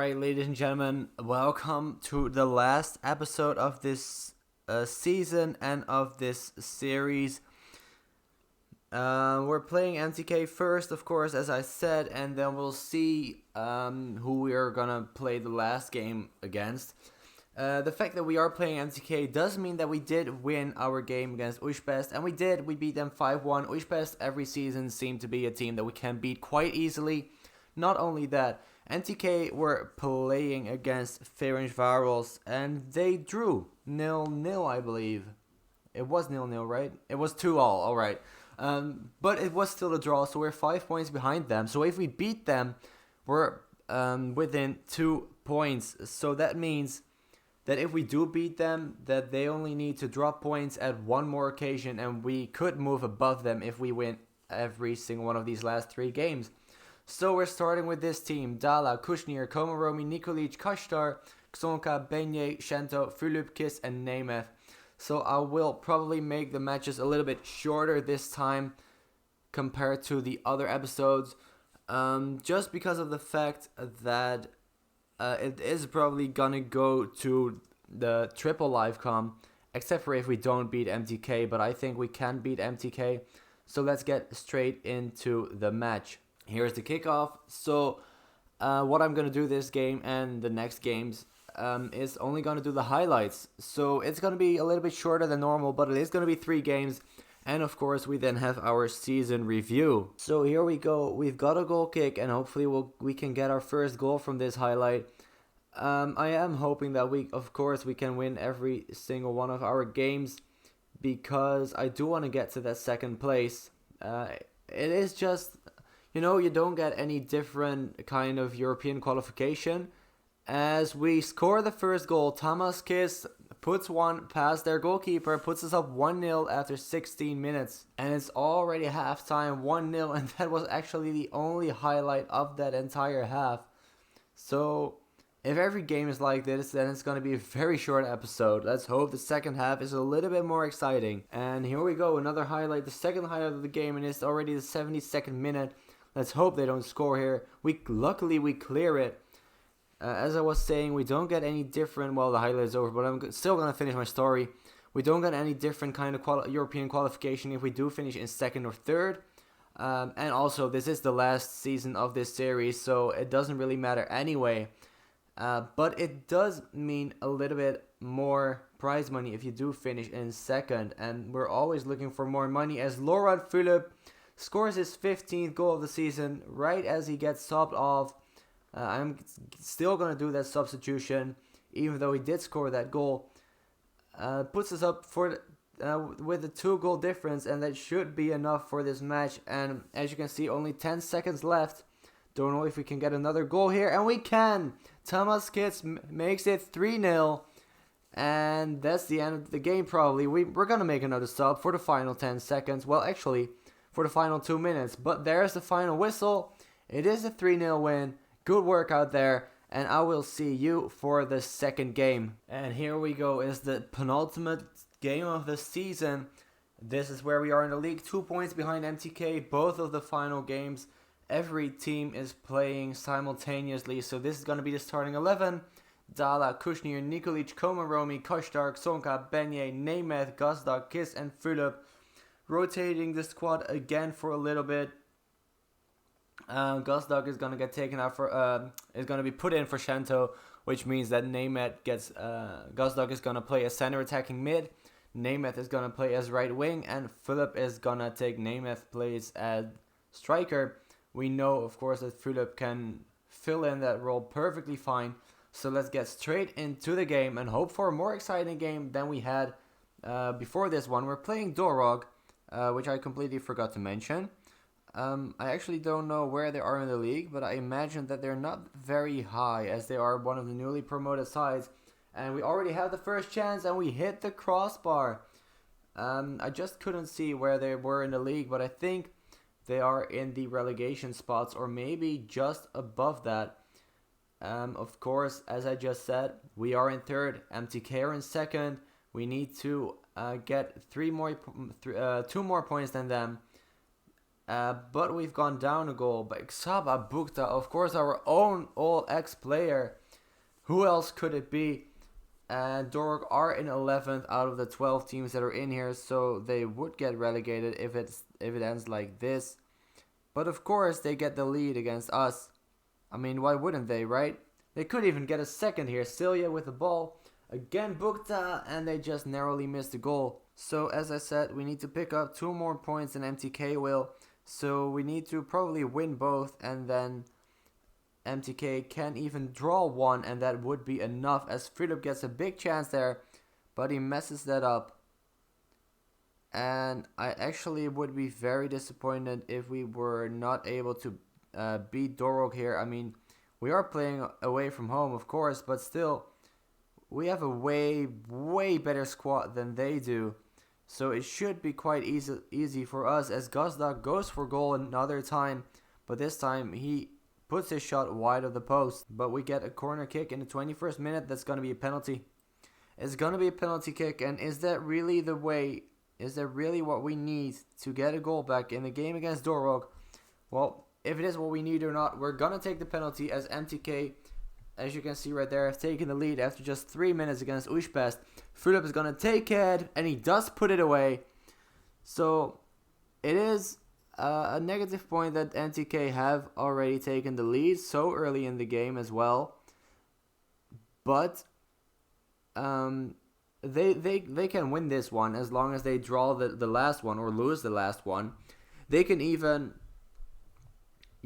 Alright, ladies and gentlemen, welcome to the last episode of this season and of this series. We're playing MTK first, of course, as I said, and then we'll see who we are gonna play the last game against. The fact that we are playing MTK does mean that we did win our game against Puskas, and we beat them 5-1. Puskas every season seemed to be a team that we can beat quite easily. Not only that, NTK were playing against Ferencváros and they drew 0-0, I believe. It was 0-0, right? It was 2-2, alright. But it was still a draw, so we're 5 points behind them. So if we beat them, we're within 2 points. So that means that if we do beat them, that they only need to drop points at one more occasion, and we could move above them if we win every single one of these last 3 games. So we're starting with this team: Dala, Kushnir, Komaromi, Nikolic, Kashtar, Xonka, Benye, Shento, Fulupkis, and Nemeth. So I will probably make the matches a little bit shorter this time compared to the other episodes, just because of the fact that it is probably gonna go to the triple live com, except for if we don't beat MTK, but I think we can beat MTK. So let's get straight into the match. Here's the kickoff. So what I'm going to do this game and the next games is only going to do the highlights. So it's going to be a little bit shorter than normal, but it is going to be 3 games. And of course, we then have our season review. So here we go. We've got a goal kick, and hopefully we can get our first goal from this highlight. I am hoping that we can win every single one of our games, because I do want to get to that second place. It is just, you don't get any different kind of European qualification. As we score the first goal, Thomas Kiss puts one past their goalkeeper, puts us up 1-0 after 16 minutes. And it's already halftime, 1-0, and that was actually the only highlight of that entire half. So if every game is like this, then it's going to be a very short episode. Let's hope the second half is a little bit more exciting. And here we go, another highlight, the second highlight of the game, and it's already the 72nd minute. Let's hope they don't score here. Luckily we clear it. As I was saying, we don't get any different. Well, the highlight is over, but I'm still gonna finish my story. We don't get any different kind of European qualification if we do finish in second or third. And also, this is the last season of this series, so it doesn't really matter anyway. But it does mean a little bit more prize money if you do finish in second, and we're always looking for more money. As Laurent Philippe scores his 15th goal of the season right as he gets subbed off. I'm still going to do that substitution, even though he did score that goal. Puts us up for with a 2-goal difference, and that should be enough for this match. And as you can see, only 10 seconds left. Don't know if we can get another goal here, and we can! Thomas Kitz makes it 3-0. And that's the end of the game, probably. We're going to make another sub for the final 10 seconds. Well, actually, for the final 2 minutes. But there's the final whistle. It is a 3-0 win. Good work out there. And I will see you for the second game. And here we go. Is the penultimate game of the season. This is where we are in the league. 2 points behind MTK. Both of the final games. Every team is playing simultaneously. So this is going to be the starting 11. Dala, Kushnir, Nikolic, Komaromi, Kashtar, Sonka, Benye, Nemeth, Gazdag, Kiss, and Fulop. Rotating the squad again for a little bit. Gazdag is gonna get taken out for is gonna be put in for Shento, which means that Nemeth gets Gazdag is gonna play as center attacking mid. Nemeth is gonna play as right wing, and Philip is gonna take Nemeth place as striker. We know, of course, that Philip can fill in that role perfectly fine. So let's get straight into the game and hope for a more exciting game than we had before this one. We're playing Dorog. Which I completely forgot to mention. I actually don't know where they are in the league, but I imagine that they're not very high, as they are one of the newly promoted sides. And we already have the first chance, and we hit the crossbar. I just couldn't see where they were in the league, but I think they are in the relegation spots, or maybe just above that. Of course, as I just said, we are in third, MTK are in second. We need to get 2 more points than them. But we've gone down a goal by Xaba Bukta, of course, our own all-ex player. Who else could it be? And Dorog are in 11th out of the 12 teams that are in here, so they would get relegated if it ends like this. But of course, they get the lead against us. I mean, why wouldn't they, right? They could even get a second here. Celia with the ball. Again, Bukta, and they just narrowly missed the goal. So, as I said, we need to pick up 2 more points than MTK will. So, we need to probably win both, and then MTK can even draw 1, and that would be enough, as Philip gets a big chance there, but he messes that up. And I actually would be very disappointed if we were not able to beat Dorog here. I mean, we are playing away from home, of course, but still, we have a way better squad than they do. So it should be quite easy for us, as Gazdak goes for goal another time, but this time he puts his shot wide of the post. But we get a corner kick in the 21st minute. That's going to be a penalty. It's going to be a penalty kick, and is that really the way? Is that really what we need to get a goal back in the game against Dorog? Well, if it is what we need or not, we're going to take the penalty, as MTK, as you can see right there, have taken the lead after just 3 minutes against Ushpest. Philip is going to take it, and he does put it away. So, it is a negative point that MTK have already taken the lead so early in the game as well. But they can win this one as long as they draw the last one or lose the last one. They can even...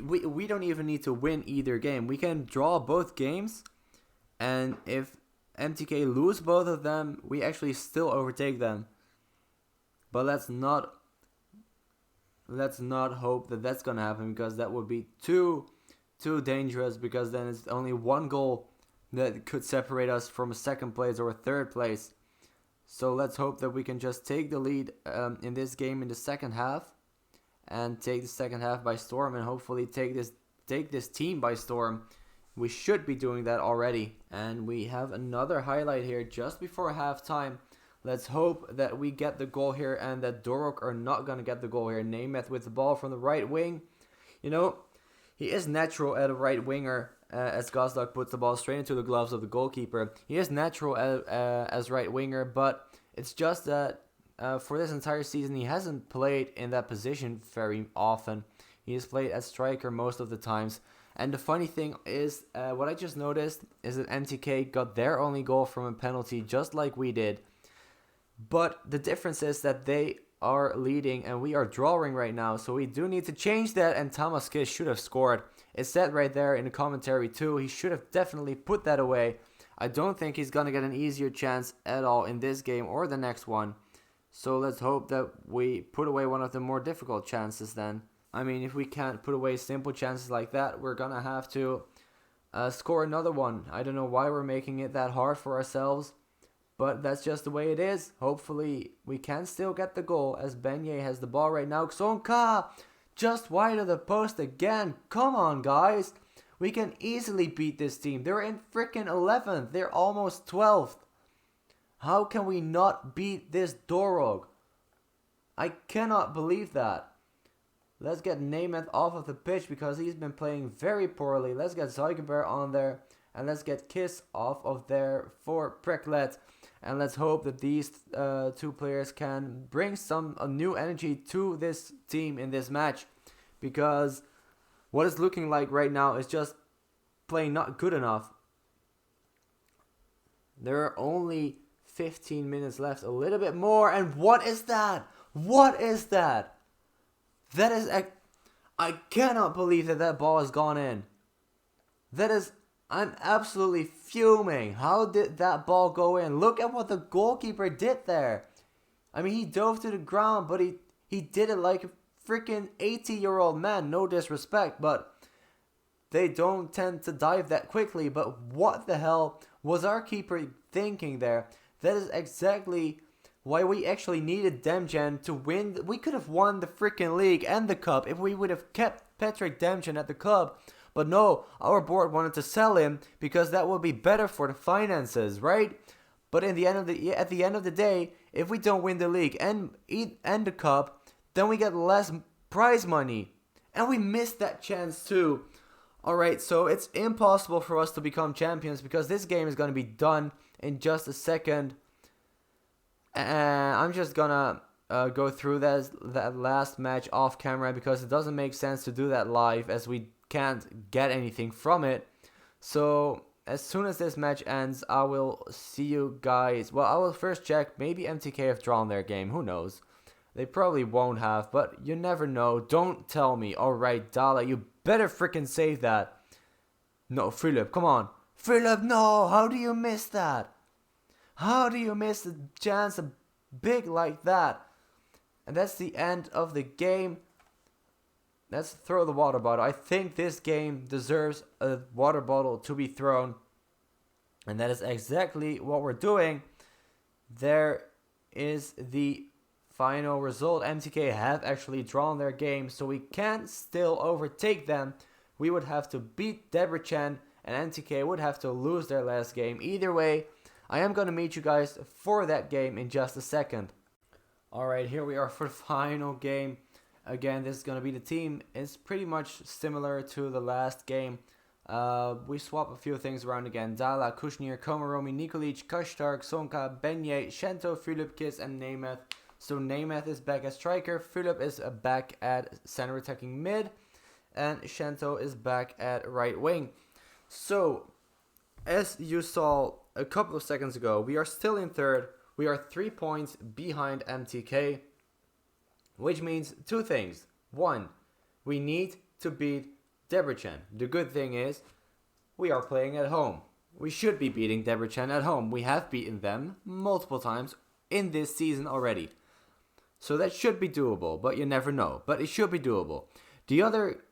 We don't even need to win either game. We can draw both games, and if MTK lose both of them, we actually still overtake them. But let's not hope that that's gonna happen, because that would be too dangerous, because then it's only one goal that could separate us from a second place or a third place. So let's hope that we can just take the lead in this game in the second half, and take the second half by storm, and hopefully take this team by storm. We should be doing that already. And we have another highlight here just before halftime. Let's hope that we get the goal here, and that Dorog are not going to get the goal here. Nemeth with the ball from the right wing. You know, he is natural at a right winger, as Gazdak puts the ball straight into the gloves of the goalkeeper. He is natural as right winger, but it's just that for this entire season, he hasn't played in that position very often. He has played as striker most of the times. And the funny thing is, what I just noticed is that MTK got their only goal from a penalty, just like we did. But the difference is that they are leading and we are drawing right now. So we do need to change that, and Thomas Kiss should have scored. It's said right there in the commentary too. He should have definitely put that away. I don't think he's going to get an easier chance at all in this game or the next one. So let's hope that we put away one of the more difficult chances then. I mean, if we can't put away simple chances like that, we're going to have to score another one. I don't know why we're making it that hard for ourselves, but that's just the way it is. Hopefully, we can still get the goal, as Benye has the ball right now. Xonka, just wide of the post again. Come on, guys. We can easily beat this team. They're in freaking 11th. They're almost 12th. How can we not beat this Dorog? I cannot believe that. Let's get Nemeth off of the pitch, because he's been playing very poorly. Let's get Zykenberg on there. And let's get Kiss off of there for Preklet. And let's hope that these two players can bring some new energy to this team in this match. Because what it's looking like right now is just playing not good enough. There are only 15 minutes left, a little bit more. And what is that? What is that? That is... I cannot believe that ball has gone in. That is... I'm absolutely fuming. How did that ball go in? Look at what the goalkeeper did there. I mean, he dove to the ground, but he did it like a freaking 80-year-old man. No disrespect, but they don't tend to dive that quickly. But what the hell was our keeper thinking there? That is exactly why we actually needed Demjan to win. We could have won the freaking league and the cup if we would have kept Patrick Demjan at the club. But no, our board wanted to sell him because that would be better for the finances, right? But at the end of the day, if we don't win the league and the cup, then we get less prize money. And we missed that chance too. Alright, so it's impossible for us to become champions because this game is going to be done in just a second. And I'm just gonna go through that last match off camera because it doesn't make sense to do that live as we can't get anything from it. So as soon as this match ends, I will see you guys. Well, I will first check. Maybe MTK have drawn their game. Who knows? They probably won't have, but you never know. Don't tell me. Alright, Dala, you better freaking save that. No, Philip, come on. Philip, no! How do you miss that? How do you miss a chance big like that? And that's the end of the game. Let's throw the water bottle. I think this game deserves a water bottle to be thrown. And that is exactly what we're doing. There is the final result. MTK have actually drawn their game, so we can still overtake them. We would have to beat Debrecen, and MTK would have to lose their last game. Either way, I am going to meet you guys for that game in just a second. Alright, here we are for the final game. Again, this is going to be the team. It's pretty much similar to the last game. We swap a few things around again. Dala, Kushnir, Komaromi, Nikolic, Kashtark, Sonka, Benye, Shento, Philip, Kiss, and Nemeth. So Nemeth is back as striker. Philip is back at center attacking mid. And Shento is back at right wing. So, as you saw a couple of seconds ago, we are still in third. We are 3 points behind MTK, which means two things. One, we need to beat Debrecen. The good thing is, we are playing at home. We should be beating Debrecen at home. We have beaten them multiple times in this season already. So that should be doable, but you never know. But it should be doable. The other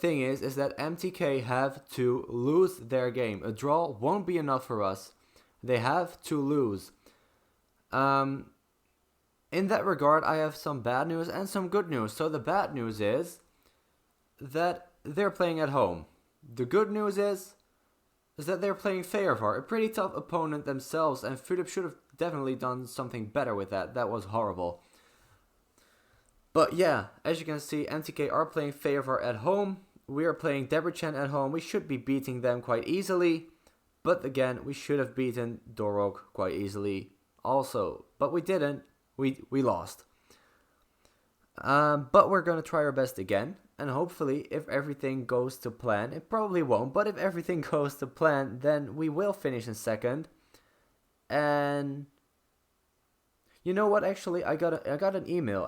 thing is that MTK have to lose their game. A draw won't be enough for us. They have to lose. In that regard, I have some bad news and some good news. So the bad news is that they're playing at home. The good news is that they're playing Feyenoord, a pretty tough opponent themselves, and Philip should have definitely done something better with that. That was horrible. But yeah, as you can see, MTK are playing Feyenoord at home. We are playing Debrecen at home. We should be beating them quite easily. But again, we should have beaten Dorog quite easily also. But we didn't. We lost. But we're going to try our best again. And hopefully, if everything goes to plan, it probably won't. But if everything goes to plan, then we will finish in second. And you know what? Actually, I got an email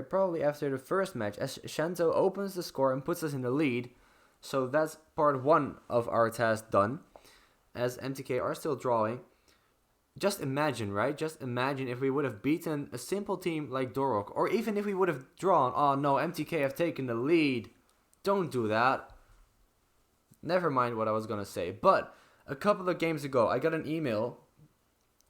probably after the first match, as Shanto opens the score and puts us in the lead. So that's part one of our task done. As MTK are still drawing. Just imagine, right? Just imagine if we would have beaten a simple team like Dorok. Or even if we would have drawn. Oh no, MTK have taken the lead. Don't do that. Never mind what I was going to say. But a couple of games ago, I got an email.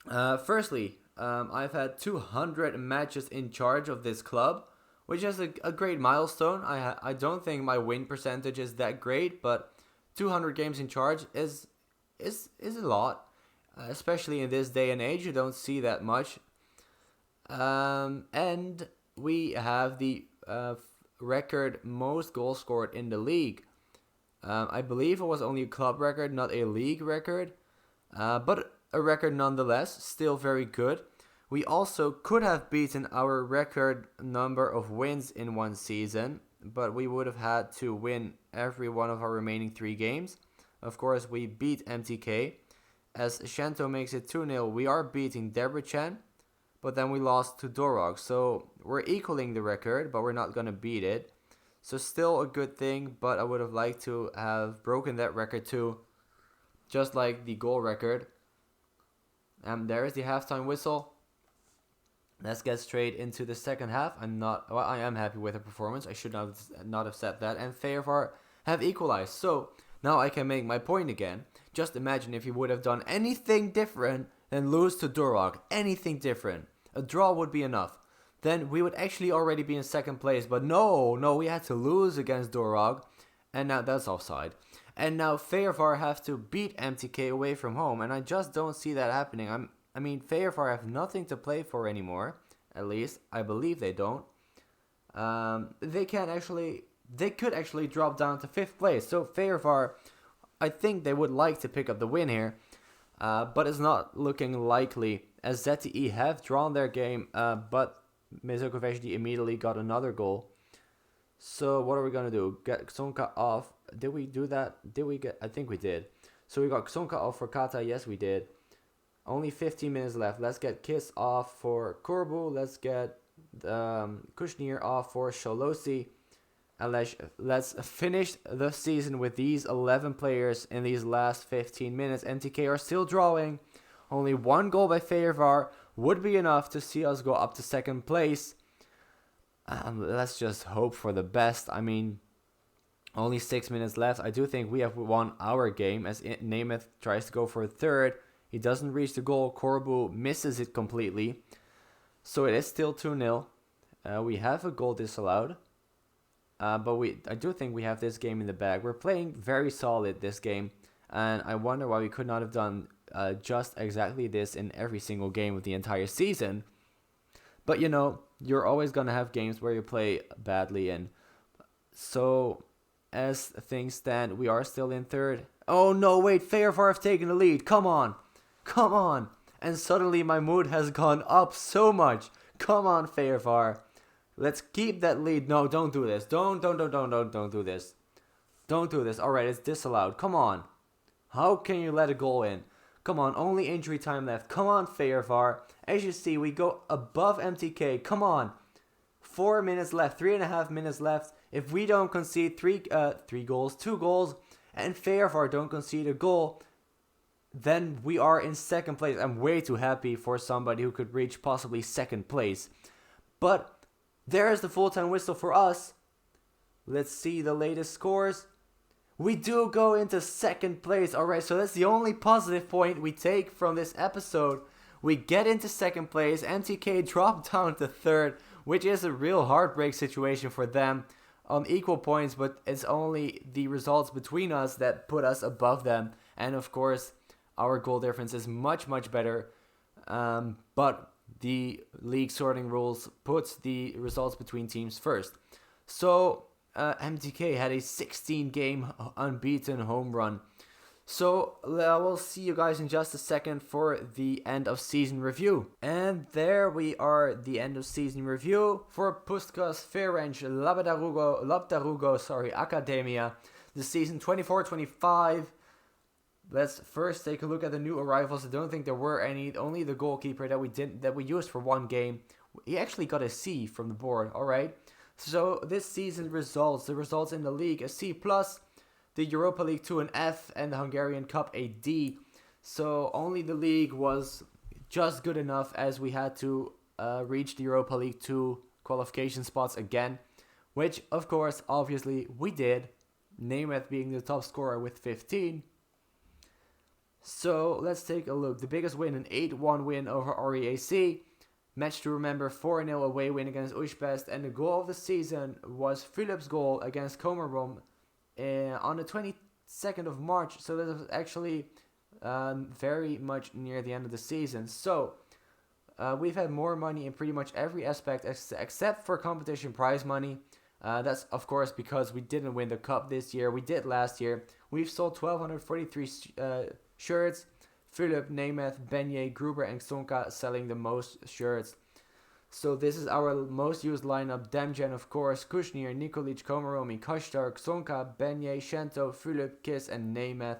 Firstly, I've had 200 matches in charge of this club. Which is a great milestone. I don't think my win percentage is that great. But 200 games in charge is a lot. Especially in this day and age, you don't see that much. And we have the record most goals scored in the league. I believe it was only a club record, not a league record. But a record nonetheless, still very good. We also could have beaten our record number of wins in one season. But we would have had to win every one of our remaining 3 games. Of course, we beat MTK. As Shanto makes it 2-0, we are beating Debrecen, but then we lost to Dorog. So we're equaling the record, but we're not going to beat it. So still a good thing, but I would have liked to have broken that record too, just like the goal record. And there is the halftime whistle. Let's get straight into the second half. I am happy with the performance. I should not have said that. And Feyenoord have equalized. So now I can make my point again. Just imagine if you would have done anything different than lose to Dorog. Anything different. A draw would be enough. Then we would actually already be in second place. But no, we had to lose against Dorog. And now that's offside. And now Feyenoord have to beat MTK away from home. And I just don't see that happening. Feyenoord have nothing to play for anymore. At least, I believe they don't. they could actually drop down to 5th place. So Feyenoord, I think they would like to pick up the win here, but it's not looking likely as ZTE have drawn their game, but Mezokovechny immediately got another goal. So what are we gonna do? Get Sonka off? Did we do that? I think we did. So we got Sonka off for Kata. Yes, we did. Only 15 minutes left. Let's get Kiss off for Korbu. Let's get Kushnir off for Sholosi. And let's finish the season with these 11 players in these last 15 minutes. NTK are still drawing. Only one goal by Feyenoord would be enough to see us go up to 2nd place. Let's just hope for the best. I mean, only 6 minutes left. I do think we have won our game as Nemeth tries to go for a 3rd. He doesn't reach the goal. Korbu misses it completely. So it is still 2-0. We have a goal disallowed. But I do think we have this game in the bag. We're playing very solid this game. And I wonder why we could not have done just exactly this in every single game of the entire season. But you know, you're always going to have games where you play badly. And so as things stand, we are still in 3rd. Oh no, wait, Feyenoord have taken the lead. Come on. And suddenly my mood has gone up so much. Come on, Feyenoord. Let's keep that lead. No, don't do this. Don't do this. Don't do this. Alright, it's disallowed. Come on. How can you let a goal in? Come on, only injury time left. Come on, Feyenoord. As you see, we go above MTK. Come on. 4 minutes left. 3.5 minutes left. If we don't concede 2 goals, and Feyenoord don't concede a goal, then we are in 2nd place. I'm way too happy for somebody who could reach possibly 2nd place. But there's the full-time whistle for us. Let's see the latest scores. We do go into 2nd place. Alright, so that's the only positive point we take from this episode. We get into 2nd place. MTK drop down to 3rd, which is a real heartbreak situation for them on equal points, but it's only the results between us that put us above them. And of course, our goal difference is much, much better. But the league sorting rules puts the results between teams first. So MTK had a 16-game unbeaten home run. So we'll see you guys in just a second for the end of season review. And there we are, the end of season review for Puskas Ferenc Lobdarugo Academia, the season 24-25. Let's first take a look at the new arrivals. I don't think there were any. Only the goalkeeper that we used for one game. He actually got a C from the board. All right. So this season results. The results in the league: a C+, the Europa League 2 an F, and the Hungarian Cup a D. So only the league was just good enough, as we had to reach the Europa League 2 qualification spots again, which of course, obviously, we did. Nemeth being the top scorer with 15. So let's take a look. The biggest win, an 8-1 win over REAC. Match to remember, 4-0 away win against Újpest. And the goal of the season was Philip's goal against Komárom on the 22nd of March. So that was actually very much near the end of the season. So we've had more money in pretty much every aspect except for competition prize money. That's of course because we didn't win the cup this year. We did last year. We've sold 1,243 shirts. Philip, Nemeth, Benye, Gruber, and Sonka selling the most shirts. So this is our most used lineup. Demjan, of course, Kushnir, Nikolic, Komaromi, Kashtar, Sonka, Benye, Shento, Philip, Kiss, and Nemeth.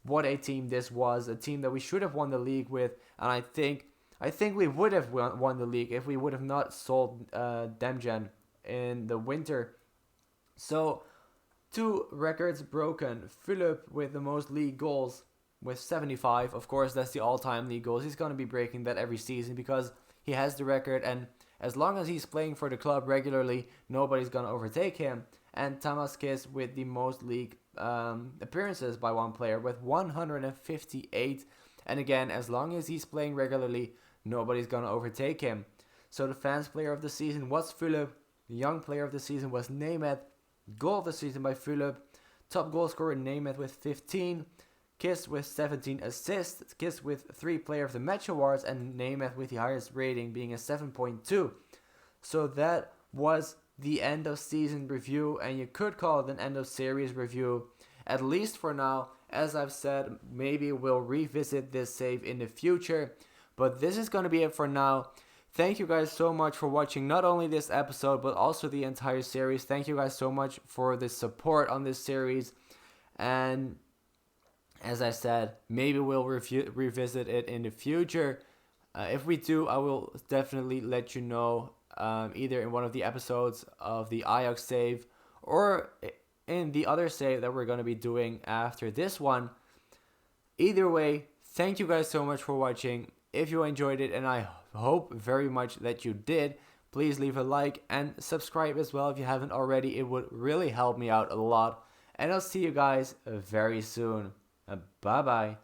What a team this was. A team that we should have won the league with. And I think we would have won the league if we would have not sold Demjan in the winter. So 2 records broken. Philip with the most league goals with 75. Of course, that's the all-time league goals. He's going to be breaking that every season because he has the record, and as long as he's playing for the club regularly, nobody's going to overtake him. And Tamas Kiss with the most league appearances by one player with 158. And again, as long as he's playing regularly, nobody's going to overtake him. So the fans player of the season was Philip. The young player of the season was Nemeth. Goal of the season by Philip. Top goal scorer Nemeth with 15. Kiss with 17 assists. Kiss with 3 player of the match awards. And Nemeth with the highest rating being a 7.2. So that was the end of season review, and you could call it an end of series review, at least for now. As I've said, maybe we'll revisit this save in the future, but this is going to be it for now. Thank you guys so much for watching not only this episode, but also the entire series. Thank you guys so much for the support on this series, and as I said, maybe we'll revisit it in the future. If we do, I will definitely let you know, either in one of the episodes of the Ajax save or in the other save that we're going to be doing after this one. Either way, thank you guys so much for watching. If you enjoyed it, and I hope very much that you did, please leave a like and subscribe as well if you haven't already. It would really help me out a lot. And I'll see you guys very soon. Bye bye.